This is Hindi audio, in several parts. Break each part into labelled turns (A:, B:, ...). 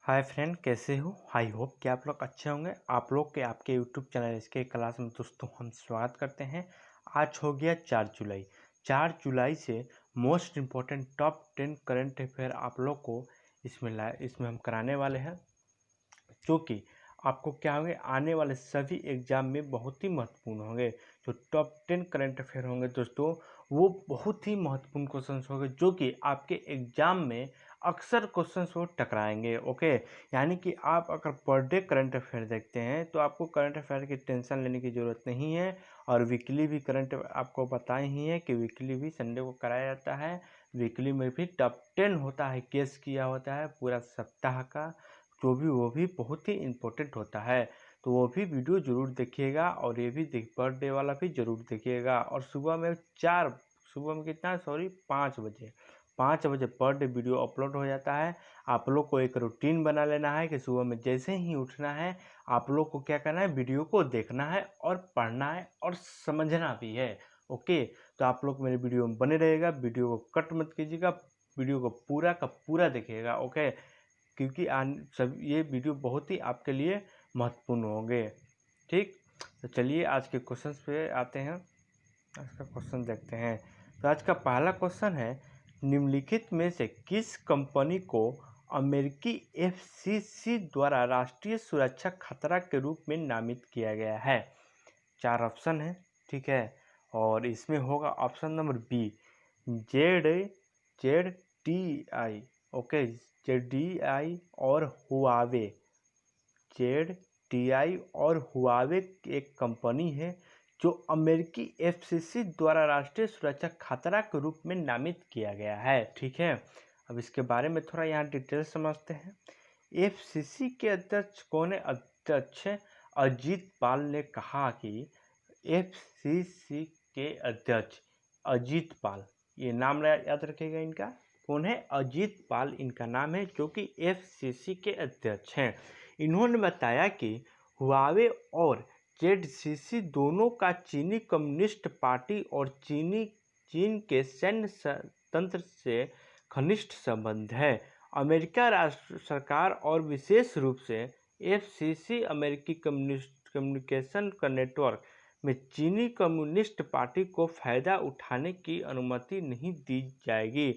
A: हाय फ्रेंड, कैसे हो? आई होप कि आप लोग अच्छे होंगे। आप लोग के आपके यूट्यूब चैनल इसके क्लास में दोस्तों हम स्वागत करते हैं। आज हो गया 4 जुलाई। 4 जुलाई से most important top 10 current affair आप लोग को इसमें हम कराने वाले हैं, जो कि आपको क्या होंगे, आने वाले सभी एग्जाम में बहुत ही महत्वपूर्ण होंगे। जो टॉप 10 करंट अफेयर होंगे दोस्तों, वो बहुत ही महत्वपूर्ण क्वेश्चंस होंगे, जो कि आपके एग्जाम में अक्सर क्वेश्चंस वो टकराएंगे। ओके, यानी कि आप अगर पर डे करंट अफेयर देखते हैं तो आपको करंट अफेयर की टेंशन लेने की ज़रूरत नहीं है। और वीकली भी करंट आपको पता ही है कि वीकली भी संडे को कराया जाता है। वीकली में भी टॉप 10 होता है, केस किया होता है पूरा सप्ताह का, जो भी वो भी बहुत ही इम्पोर्टेंट होता है। तो वो भी वीडियो ज़रूर देखिएगा और ये भी पर डे वाला भी ज़रूर देखिएगा। और सुबह में कितना, सॉरी, 5 बजे 5 बजे पर डे वीडियो अपलोड हो जाता है। आप लोग को एक रूटीन बना लेना है कि सुबह में जैसे ही उठना है आप लोग को क्या करना है, वीडियो को देखना है और पढ़ना है और समझना भी है। ओके, तो आप लोग मेरे वीडियो में बने रहेगा, वीडियो को कट मत कीजिएगा, वीडियो को पूरा का पूरा देखिएगा। ओके, क्योंकि सब ये वीडियो बहुत ही आपके लिए महत्वपूर्ण होंगे। ठीक, तो चलिए आज के क्वेश्चंस पे आते हैं। आज का क्वेश्चन देखते हैं। तो आज का पहला क्वेश्चन है, निम्नलिखित में से किस कंपनी को अमेरिकी एफसीसी द्वारा राष्ट्रीय सुरक्षा खतरा के रूप में नामित किया गया है? 4 ऑप्शन है, ठीक है। और इसमें होगा option number B, Z Z T I. Okay, Z और हुआवे। जेड टी आई और हुआवे एक कंपनी है जो अमेरिकी एफसीसी द्वारा राष्ट्रीय सुरक्षा खतरा के रूप में नामित किया गया है। ठीक है, अब इसके बारे में थोड़ा यहाँ डिटेल समझते हैं। एफसीसी के अध्यक्ष कौन है? अध्यक्ष अजीत पाल ने कहा कि एफसीसी के अध्यक्ष अजीत पाल, ये नाम याद रखिएगा इनका। कौन है? अजीत पाल इनका नाम है, जो कि एफसीसी के अध्यक्ष हैं। इन्होंने बताया कि हुआवे और जेडसीसी दोनों का चीनी कम्युनिस्ट पार्टी और चीन के सैन्य तंत्र से घनिष्ठ संबंध है। अमेरिका राष्ट्र सरकार और विशेष रूप से एफसीसी अमेरिकी कम्युनिकेशन का नेटवर्क में चीनी कम्युनिस्ट पार्टी को फायदा उठाने की अनुमति नहीं दी जाएगी।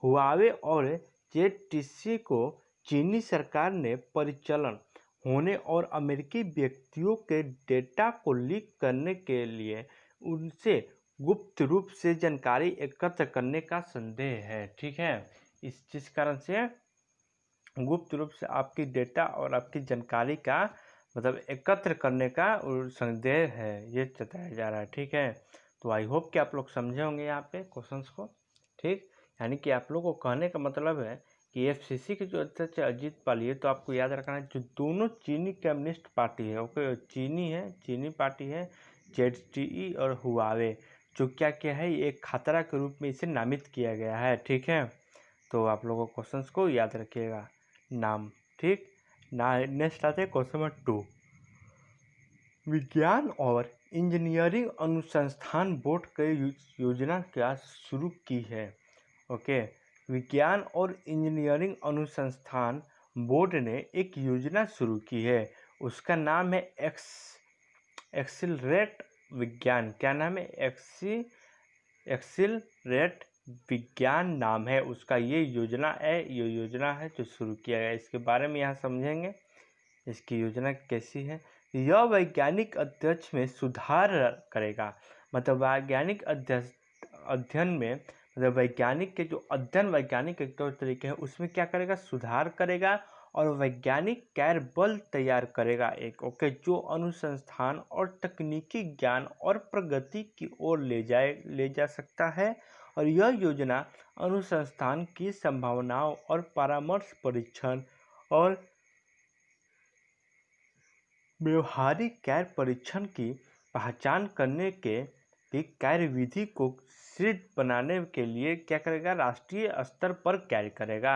A: हुआवे और जेडसीसी को चीनी सरकार ने परिचालन होने और अमेरिकी व्यक्तियों के डेटा को लीक करने के लिए उनसे गुप्त रूप से जानकारी एकत्र करने का संदेह है। ठीक है, जिस कारण से गुप्त रूप से आपकी डेटा और आपकी जानकारी का मतलब एकत्र करने का संदेह है, ये जताया जा रहा है। ठीक है, तो आई होप कि आप लोग समझे होंगे यहाँ पे क्वेश्चंस को। ठीक, यानी कि आप लोग को कहने का मतलब है कि एफसीसी के जो अध्यक्ष अजीत पाल, ये तो आपको याद रखना है, जो दोनों चीनी कम्युनिस्ट पार्टी है। ओके, चीनी पार्टी है, जेडटीई और हुआवे, जो क्या है, ये एक खतरा के रूप में इसे नामित किया गया है। ठीक है, तो आप लोगों को क्वेश्चंस को याद रखिएगा नाम। ठीक ना, नेक्स्ट आते हैं क्वेश्चन नंबर 2। विज्ञान और इंजीनियरिंग अनुसंधान बोर्ड की योजना क्या शुरू की है? ओके, विज्ञान और इंजीनियरिंग अनुसंधान बोर्ड ने एक योजना शुरू की है, उसका नाम है एक्सिलरेट विज्ञान। क्या नाम है? एक्सिलरेट विज्ञान नाम है उसका। ये योजना है जो शुरू किया गया। इसके बारे में यहाँ समझेंगे, इसकी योजना कैसी है। यह वैज्ञानिक अध्ययन में सुधार करेगा, मतलब वैज्ञानिक अध्ययन में, मतलब वैज्ञानिक के जो अध्ययन, वैज्ञानिक के तौर तरीके हैं उसमें क्या करेगा, सुधार करेगा और वैज्ञानिक कार्यबल तैयार करेगा एक। ओके, जो अनुसंधान और तकनीकी ज्ञान और प्रगति की ओर ले जा सकता है। और यह योजना अनुसंधान की संभावनाओं और परामर्श परीक्षण और व्यवहारिक कार्य परीक्षण की पहचान करने के कार्यविधि को शीघ्र बनाने के लिए क्या करेगा, राष्ट्रीय स्तर पर कार्य करेगा।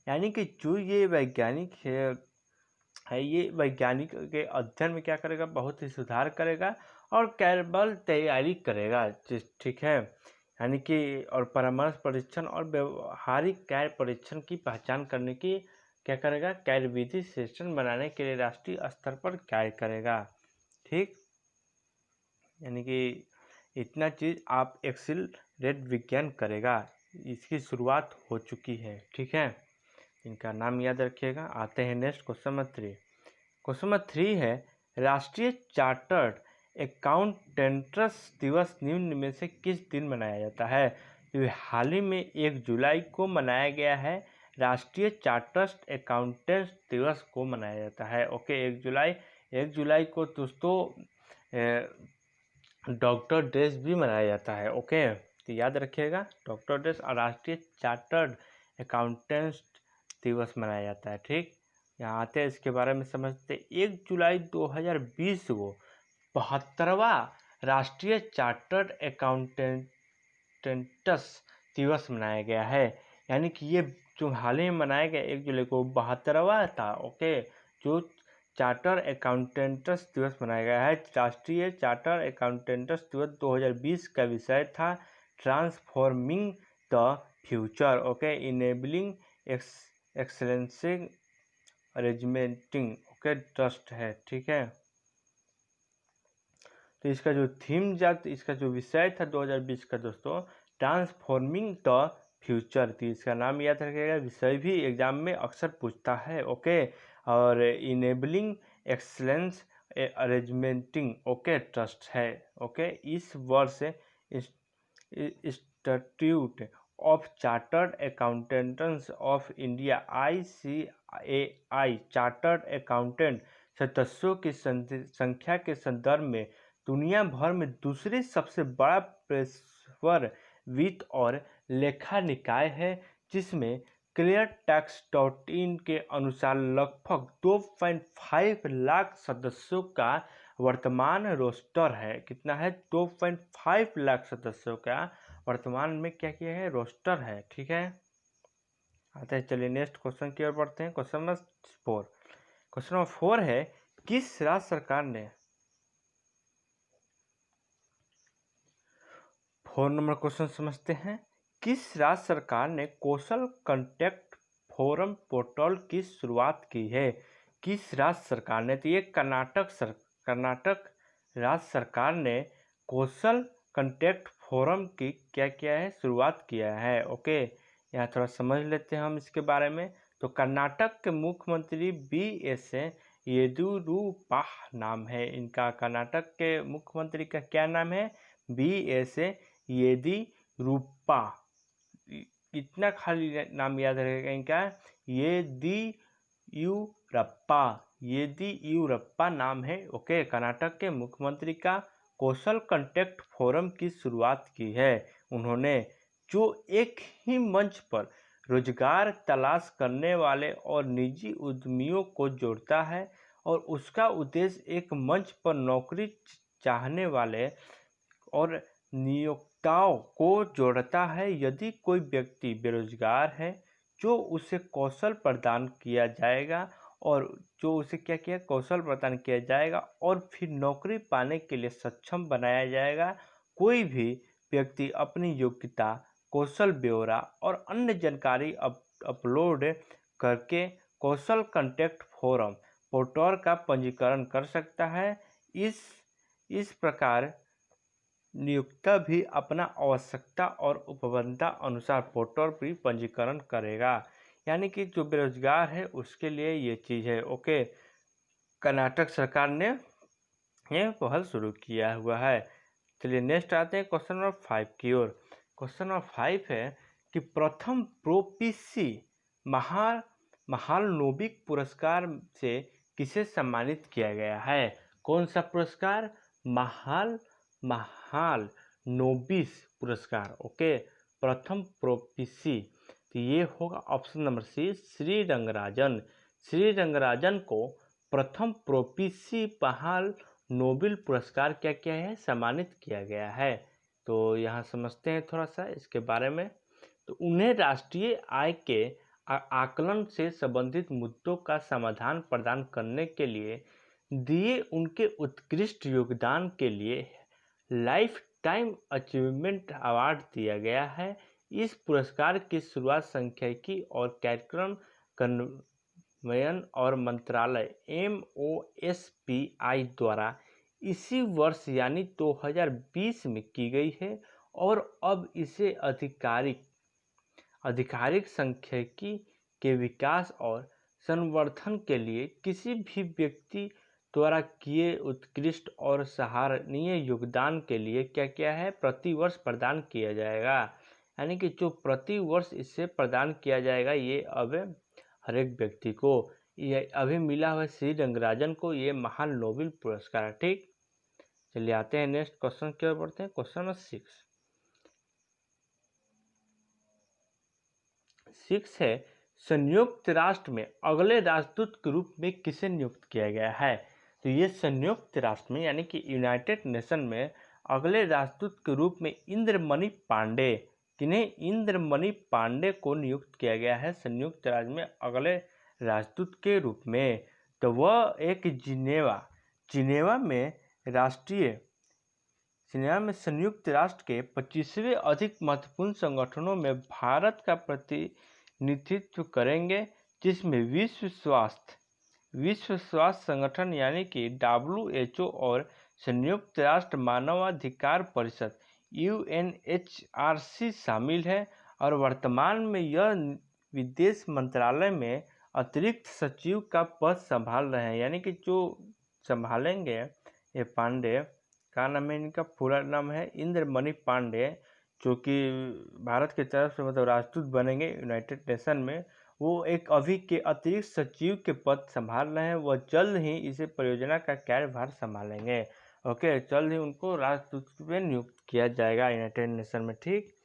A: यानी कि जो ये वैज्ञानिक है ये वैज्ञानिक के अध्ययन में क्या करेगा, बहुत ही सुधार करेगा और कार्यबल तैयारी करेगा। ठीक है, यानी कि और परामर्श परीक्षण और व्यवहारिक कार्य परीक्षण की पहचान करने की क्या करेगा, कार्यविधि सेशन बनाने के लिए राष्ट्रीय स्तर पर कार्य करेगा। ठीक, यानी कि इतना चीज आप एक्सीलरेट विज्ञान करेगा, इसकी शुरुआत हो चुकी है। ठीक है, इनका नाम याद रखिएगा। आते हैं next question number 3। Question number 3 है, राष्ट्रीय चार्टर्ड अकाउंटेंट्स दिवस निम्न में से किस दिन मनाया जाता है? तो हाल ही में 1 जुलाई को मनाया गया है, राष्ट्रीय चार्टर्ड अकाउंटेंट्स दिवस को मनाया जाता है। ओके, 1 जुलाई को दोस्तों डॉक्टर डेज भी मनाया जाता है। ओके, तो याद रखिएगा, डॉक्टर डेज और राष्ट्रीय चार्टर्ड अकाउंटेंट्स दिवस मनाया जाता है। ठीक, यहाँ आते हैं इसके बारे में समझते। 1 जुलाई 2020 को 72वां राष्ट्रीय चार्टर्ड अकाउंटेंट्स दिवस मनाया गया है। यानी कि ये जो हाल ही में मनाया गया 1 जुलाई को 72वां था। ओके, जो चार्टर अकाउंटेंट्स दिवस मनाया गया है। राष्ट्रीय चार्टर अकाउंटेंट्स दिवस 2020 का विषय था transforming the future. Okay, enabling excellency arrangementing. Okay, trust है। ठीक है, तो इसका जो थीम इसका जो विषय था 2020 का दोस्तों, ट्रांसफॉर्मिंग द फ्यूचर थी। इसका नाम याद रखिएगा, विषय भी एग्जाम में अक्सर पूछता है। ओके, और इनेबलिंग एक्सलेंस अरेंजमेंटिंग। ओके, ट्रस्ट है। ओके, इस वर्ष institute of chartered accountants of India ICAI chartered accountant सदस्यों की संख्या के संदर्भ में दुनिया भर में दूसरी सबसे बड़ा पेशेवर वित्त और लेखा निकाय है, जिसमें cleartax.in के अनुसार लगभग 2.5 लाख सदस्यों का वर्तमान रोस्टर है। कितना है? 2.5 लाख सदस्यों का वर्तमान में क्या किया है? रोस्टर है। ठीक है, आते हैं, चलिए नेक्स्ट क्वेश्चन की ओर बढ़ते हैं। Question number 4। क्वेश्चन नंबर 4 है, किस राज्य सरकार ने 4 नंबर क्वेश्चन समझते हैं। किस राज्य सरकार ने कौशल कंटेक्ट फोरम पोर्टल की शुरुआत की है? किस राज्य सरकार ने? तो ये कर्नाटक राज्य सरकार ने कौशल कंटेक्ट फोरम की क्या किया है? शुरुआत किया है। ओके, यहाँ थोड़ा समझ लेते हैं हम इसके बारे में। तो कर्नाटक के मुख्यमंत्री BS येदियुरप्पा नाम है इनका। कर्नाटक के मुख्यमंत्री का क्या नाम है? BS येदियुरप्पा। इतना खाली नाम याद रहेगा इनका, येदियुरप्पा नाम है। ओके, कर्नाटक के मुख्यमंत्री का कौशल कंटेक्ट फोरम की शुरुआत की है उन्होंने, जो एक ही मंच पर रोजगार तलाश करने वाले और निजी उद्यमियों को जोड़ता है, और उसका उद्देश्य एक मंच पर नौकरी चाहने वाले और नियोक्ताओं को जोड़ता है। यदि कोई व्यक्ति बेरोजगार है, जो उसे कौशल प्रदान किया जाएगा, और जो उसे क्या किया? कौशल प्रदान किया जाएगा और फिर नौकरी पाने के लिए सक्षम बनाया जाएगा। कोई भी व्यक्ति अपनी योग्यता, कौशल ब्यौरा और अन्य जानकारी अपलोड करके कौशल कंटेक्ट फोरम पोर्टल का पंजीकरण कर सकता है। इस प्रकार नियोक्ता भी अपना आवश्यकता और उपलब्धता अनुसार पोर्टल पर पंजीकरण करेगा। यानी कि जो बेरोजगार है उसके लिए ये चीज़ है। ओके, कर्नाटक सरकार ने ये पहल शुरू किया हुआ है। चलिए नेक्स्ट आते हैं क्वेश्चन नंबर 5 की ओर। क्वेश्चन नंबर 5 है कि प्रथम प्रोपीसी महालनोबिस पुरस्कार से किसे सम्मानित किया गया है? कौन सा पुरस्कार? महालनोबिस पुरस्कार। ओके, प्रथम प्रोपीसी, तो ये होगा option number C, Shri Rangarajan को प्रथम प्रोपीसी महालनोबिस पुरस्कार क्या किया है? सम्मानित किया गया है। तो यहाँ समझते हैं थोड़ा सा इसके बारे में। तो उन्हें राष्ट्रीय आय के आकलन से संबंधित मुद्दों का समाधान प्रदान करने के लिए दिए उनके उत्कृष्ट योगदान के लिए लाइफ टाइम अचीवमेंट अवार्ड दिया गया है। इस पुरस्कार की शुरुआत सांख्यिकी और कार्यक्रम वयन और मंत्रालय MOSPI द्वारा इसी वर्ष यानी 2020 में की गई है और अब इसे आधिकारिक सांख्यिकी के विकास और संवर्धन के लिए किसी भी व्यक्ति द्वारा किए उत्कृष्ट और सराहनीय योगदान के लिए क्या क्या है प्रति वर्ष प्रदान किया जाएगा। यानी कि जो प्रति वर्ष इससे प्रदान किया जाएगा ये अब हर एक व्यक्ति को, ये अभी मिला हुआ श्री रंगराजन को ये महान नोबेल पुरस्कार है। ठीक, चलिए आते हैं नेक्स्ट क्वेश्चन की ओर बढ़ते हैं। क्वेश्चन नंबर 6 है, संयुक्त राष्ट्र में अगले राजदूत के रूप में किसे नियुक्त किया गया है। तो ये संयुक्त राष्ट्र में यानी कि यूनाइटेड नेशन में अगले राजदूत के रूप में इंद्रमणि पांडे, किन्हें इंद्रमणि पांडे को नियुक्त किया गया है संयुक्त राष्ट्र में अगले राजदूत के रूप में। तो वह एक जिनेवा में संयुक्त राष्ट्र के 25वें अधिक महत्वपूर्ण संगठनों में भारत का प्रतिनिधित्व करेंगे, जिसमें विश्व स्वास्थ्य संगठन यानी कि WHO और संयुक्त राष्ट्र मानवाधिकार परिषद UNHRC शामिल है। और वर्तमान में यह विदेश मंत्रालय में अतिरिक्त सचिव का पद संभाल रहे हैं। यानी कि जो संभालेंगे ये पांडे का नाम है, इनका पूरा नाम है इंद्रमणि पांडे, जो कि भारत की तरफ से मतलब राजदूत बनेंगे यूनाइटेड नेशन में। वो एक अभी के अतिरिक्त सचिव के पद संभाल रहे हैं। वह जल्द ही इसे परियोजना का कार्यभार संभालेंगे। ओके, जल्द ही उनको राजदूत में नियुक्त किया जाएगा यूनाइटेड नेशन में। ठीक,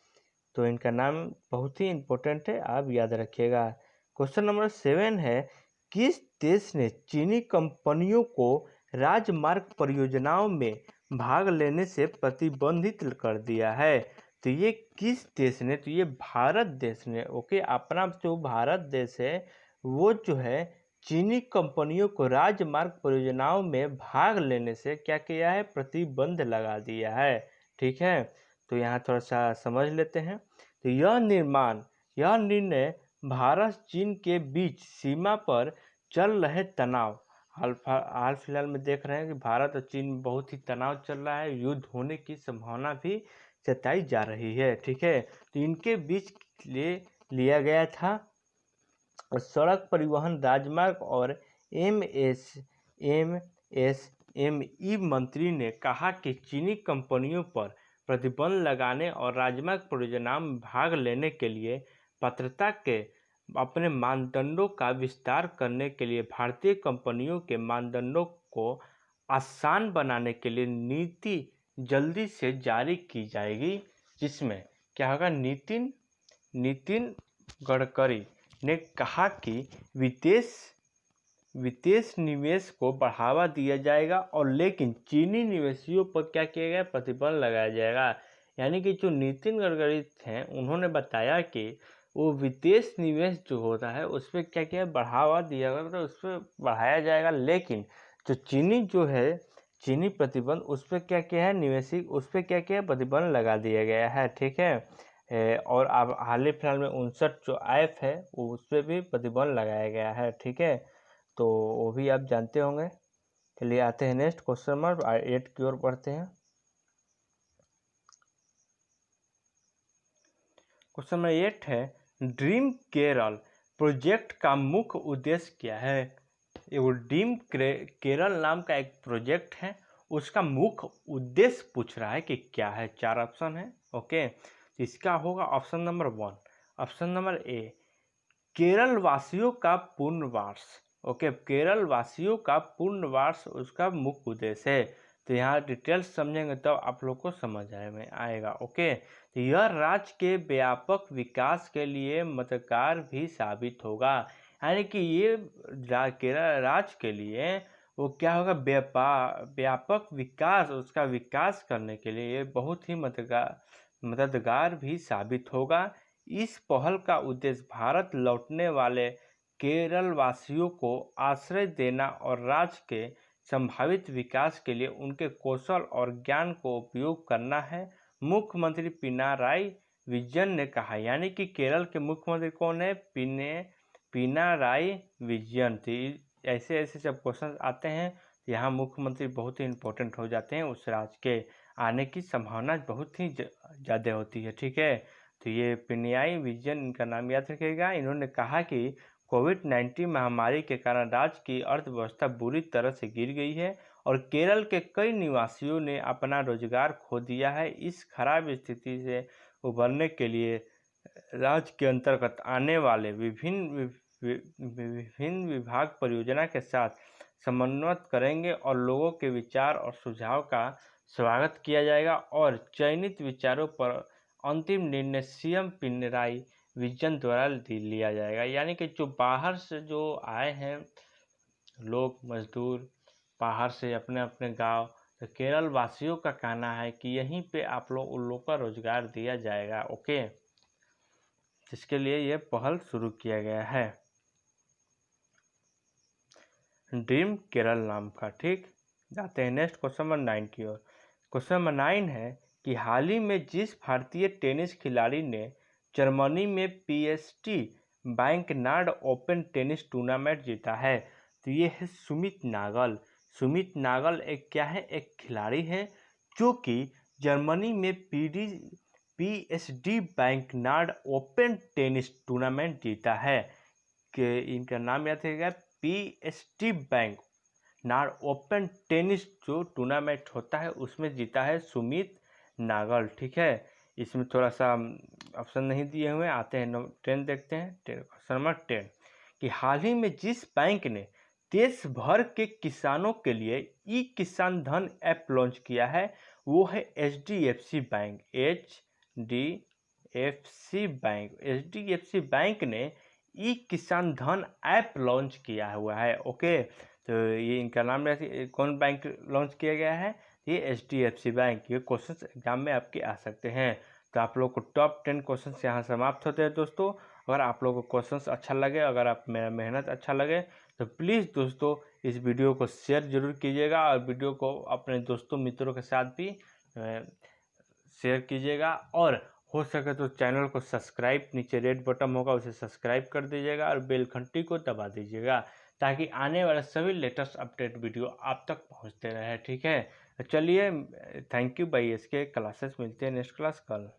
A: तो इनका नाम बहुत ही इम्पोर्टेंट है, आप याद रखिएगा। क्वेश्चन नंबर 7 है, किस देश ने चीनी कंपनियों को राजमार्ग परियोजनाओं में भाग लेने से प्रतिबंधित कर दिया है। तो ये किस देश ने, तो ये भारत देश ने। ओके, अपना जो भारत देश है वो जो है चीनी कंपनियों को राजमार्ग परियोजनाओं में भाग लेने से क्या किया है, प्रतिबंध लगा दिया है। ठीक है, तो यहाँ थोड़ा सा समझ लेते हैं। तो यह निर्णय भारत चीन के बीच सीमा पर चल रहे तनाव, हाल फिलहाल में देख रहे हैं कि भारत और चीन में बहुत ही तनाव चल रहा है, युद्ध होने की संभावना भी जताई जा रही है। ठीक है, तो इनके बीच लिया गया था। और सड़क परिवहन राजमार्ग और MSME मंत्री ने कहा कि चीनी कंपनियों पर प्रतिबंध लगाने और राजमार्ग परियोजनाओं में भाग लेने के लिए पात्रता के अपने मानदंडों का विस्तार करने के लिए भारतीय कंपनियों के मानदंडों को आसान बनाने के लिए नीति जल्दी से जारी की जाएगी, जिसमें क्या होगा, नितिन गडकरी ने कहा कि विदेश निवेश को बढ़ावा दिया जाएगा और लेकिन चीनी निवेशियों पर क्या किया गया, प्रतिबंध लगाया जाएगा। यानी कि जो नितिन गडकरी थे उन्होंने बताया कि वो विदेश निवेश जो होता है उस पर क्या किया, बढ़ावा दिया गया, तो उस पर बढ़ाया जाएगा। लेकिन जो चीनी प्रतिबंध उस पर क्या किया है, निवेशी उस पर क्या किया, प्रतिबंध लगा दिया गया है। ठीक है, और अब हाल ही फिलहाल में 59 जो ऐप है उस पर भी प्रतिबंध लगाया गया है। ठीक है, तो वो भी आप जानते होंगे। चलिए आते हैं नेक्स्ट क्वेश्चन नंबर 8 की ओर बढ़ते हैं। क्वेश्चन नंबर 8 है, ड्रीम केरल प्रोजेक्ट का मुख्य उद्देश्य क्या है। ये ड्रीम केरल नाम का एक प्रोजेक्ट है, उसका मुख्य उद्देश्य पूछ रहा है कि क्या है। 4 ऑप्शन है। ओके, तो इसका होगा option number 1, option number A, Kerala वासियों का पुनर्वास। ओके, केरल वासियों का पुनर्वास उसका मुख्य उद्देश्य है। तो यहाँ डिटेल्स समझेंगे तब आप लोग को समझ आएगा। ओके, तो यह राज्य के व्यापक विकास के लिए मददगार भी साबित होगा। यानी कि ये केरल राज्य के लिए वो क्या होगा, व्यापक विकास, उसका विकास करने के लिए ये बहुत ही मददगार भी साबित होगा। इस पहल का उद्देश्य भारत लौटने वाले केरल वासियों को आश्रय देना और राज्य के संभावित विकास के लिए उनके कौशल और ज्ञान को उपयोग करना है, मुख्यमंत्री पिनाराई विजयन ने कहा। यानी कि केरल के मुख्यमंत्री कौन है, पिनाराई विजयन थी। ऐसे ऐसे जब क्वेश्चन आते हैं यहाँ मुख्यमंत्री बहुत ही इम्पोर्टेंट हो जाते हैं, उस राज्य के आने की संभावना बहुत ही ज़्यादा होती है। ठीक है, तो ये पिनाराई विजयन इनका नाम याद रखिएगा। इन्होंने कहा कि कोविड-19 महामारी के कारण राज्य की अर्थव्यवस्था बुरी तरह से गिर गई है और केरल के कई निवासियों ने अपना रोजगार खो दिया है। इस खराब स्थिति से उबरने के लिए राज्य के अंतर्गत आने वाले विभिन्न विभाग परियोजना के साथ समन्वय करेंगे और लोगों के विचार और सुझाव का स्वागत किया जाएगा और चयनित विचारों पर अंतिम निर्णय सीएम पिनराई विजयन द्वारा लिया जाएगा। यानी कि जो बाहर से जो आए हैं लोग, मजदूर बाहर से अपने अपने गांव, तो केरल वासियों का कहना है कि यहीं पे आप लोग उन लोग का रोजगार दिया जाएगा। ओके, जिसके लिए ये पहल शुरू किया गया है ड्रीम केरल नाम का। ठीक, जाते हैं नेक्स्ट क्वेश्चन नंबर 9 की ओर। क्वेश्चन नंबर 9 है कि हाल ही में जिस भारतीय टेनिस खिलाड़ी ने जर्मनी में PST Bank Nord Open tennis tournament जीता है, तो ये है सुमित नागल। सुमित नागल एक क्या है, एक खिलाड़ी है जो कि जर्मनी में PSD Bank Nord Open tennis tournament जीता है। कि इनका नाम याद रखिएगा, PST Bank Nord Open tennis जो टूर्नामेंट होता है उसमें जीता है सुमित नागल। ठीक है, इसमें थोड़ा सा ऑप्शन नहीं दिए हुए, आते हैं 10 देखते हैं। क्वेश्चन नंबर 10 कि हाल ही में जिस बैंक ने देश भर के किसानों के लिए ई किसान धन ऐप लॉन्च किया है वो है एचडीएफसी बैंक। एचडीएफसी बैंक ने ई किसान धन ऐप लॉन्च किया हुआ है। ओके, तो ये इनका नाम कौन बैंक लॉन्च किया गया है, ये एचडीएफसी बैंक। ये क्वेश्चन एग्जाम में आपके आ सकते हैं। तो आप लोग को टॉप 10 क्वेश्चन यहाँ समाप्त होते हैं दोस्तों। अगर आप लोगों को क्वेश्चन अच्छा लगे, अगर आप मेरा मेहनत अच्छा लगे, तो प्लीज़ दोस्तों इस वीडियो को शेयर जरूर कीजिएगा और वीडियो को अपने दोस्तों मित्रों के साथ भी शेयर कीजिएगा। और हो सके तो चैनल को सब्सक्राइब, नीचे रेड बटन होगा उसे सब्सक्राइब कर दीजिएगा और बेल घंटी को दबा दीजिएगा ताकि आने वाले सभी लेटेस्ट अपडेट वीडियो आप तक पहुंचते रहे। ठीक है, चलिए, थैंक यू बाई इसके क्लासेस, मिलते हैं नेक्स्ट क्लास कल।